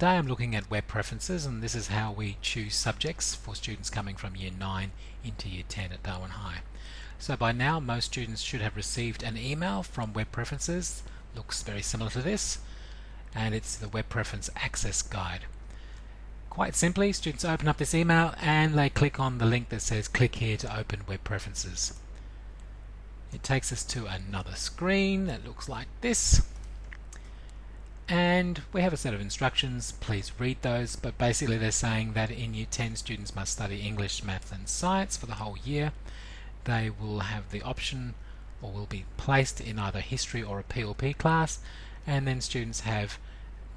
Today I'm looking at web preferences, and this is how we choose subjects for students coming from Year 9 into Year 10 at Darwin High. So by now most students should have received an email from Web Preferences. Looks very similar to this, and it's the Web Preference Access Guide. Quite simply, students open up this email and they click on the link that says click here to open Web Preferences. It takes us to another screen that looks like this. And we have a set of instructions. Please read those, but basically they're saying that in Year 10 students must study English, Math and Science for the whole year. They will have the option, or will be placed in either history or a PLP class, and then students have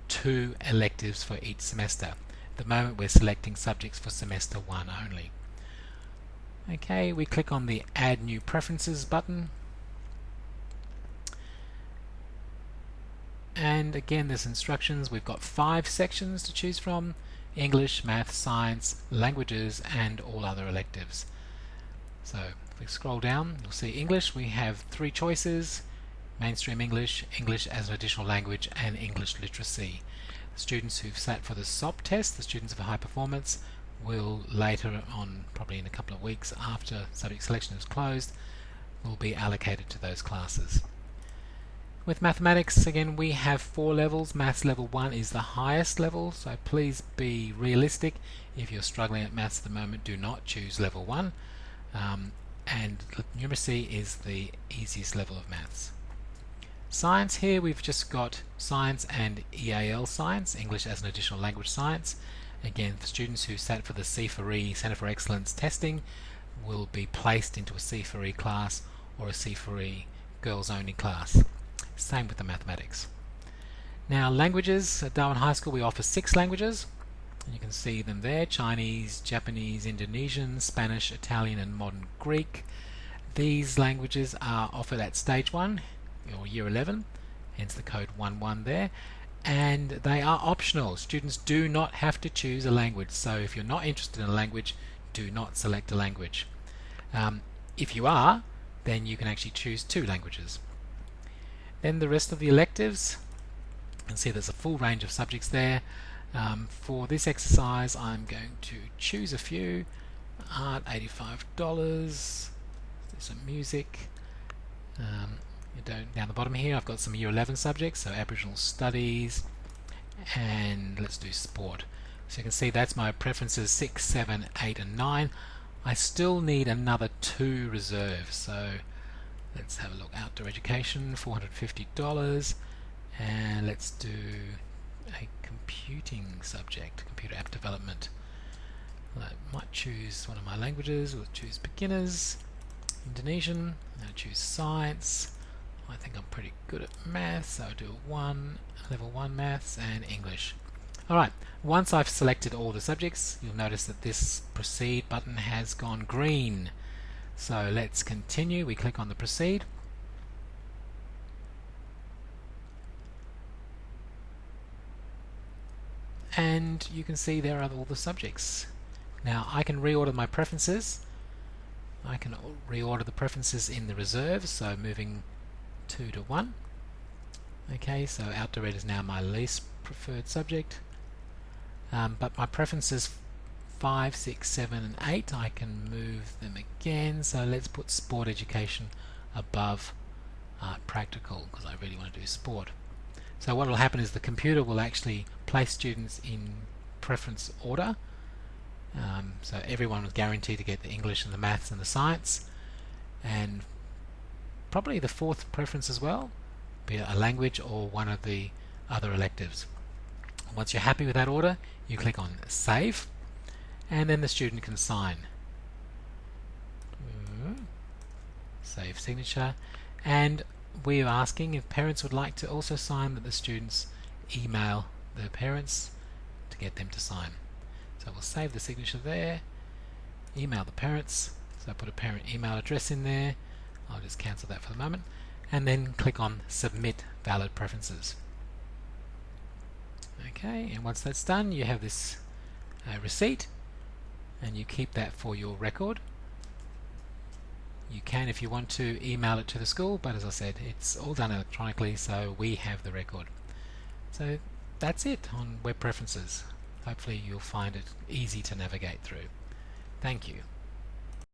2 electives for each semester. At the moment we're selecting subjects for semester 1 only. Okay, we click on the Add New Preferences button. And again, there's instructions. We've got 5 sections to choose from: English, Math, Science, Languages and all other electives. So if we scroll down, you'll see English. We have 3 choices: Mainstream English, English as an additional language and English literacy. Students who've sat for the SOP test, the students of high performance, will later on, probably in a couple of weeks after subject selection is closed, will be allocated to those classes. With mathematics, again, we have 4 levels. Maths level 1 is the highest level, so please be realistic. If you're struggling at maths at the moment, do not choose level 1. And numeracy is the easiest level of maths. Science, here we've just got Science and EAL Science, English as an additional language science. Again, for students who sat for the C4E, Centre for Excellence testing, will be placed into a C4E class or a C4E girls only class. Same with the mathematics. Now, languages. At Darwin High School we offer 6 languages. You can see them there: Chinese, Japanese, Indonesian, Spanish, Italian and Modern Greek. These languages are offered at Stage 1 or Year 11, hence the code 11 there, and they are optional. Students do not have to choose a language, so if you're not interested in a language, do not select a language. If you are, then you can actually choose 2 languages. Then the rest of the electives, you can see there's a full range of subjects there. For this exercise I'm going to choose a few. Art, $85. There's some music. Down the bottom here I've got some Year 11 subjects, so Aboriginal Studies, and let's do sport. So you can see that's my preferences 6, 7, 8 and 9. I still need another 2 reserves, so let's have a look. Outdoor education, $450, and let's do a computing subject, computer app development. I might choose one of my languages. We'll choose beginners, Indonesian. I'll choose science. I think I'm pretty good at maths, so I'll do level 1 maths and English. Alright, once I've selected all the subjects, you'll notice that this proceed button has gone green. So let's continue. We click on the proceed. And you can see there are all the subjects. Now I can reorder my preferences. I can reorder the preferences in the reserves, so moving 2 to 1. Okay, so outdoor ed is now my least preferred subject. But my preferences 5, 6, 7 and 8, I can move them again. So let's put sport education above art practical, because I really want to do sport. So what will happen is the computer will actually place students in preference order. So everyone was guaranteed to get the English and the Maths and the Science, and probably the 4th preference as well, be it a language or one of the other electives. Once you're happy with that order, you click on Save, and then the student can sign. Save signature, and we're asking if parents would like to also sign, that the students email their parents to get them to sign. So we'll save the signature there, email the parents, so I put a parent email address in there. I'll just cancel that for the moment, and then click on Submit Valid Preferences. Okay, and once that's done, you have this receipt, and you keep that for your record. You can, if you want to, email it to the school, but as I said, it's all done electronically, so we have the record. So that's it on web preferences. Hopefully you'll find it easy to navigate through. Thank you.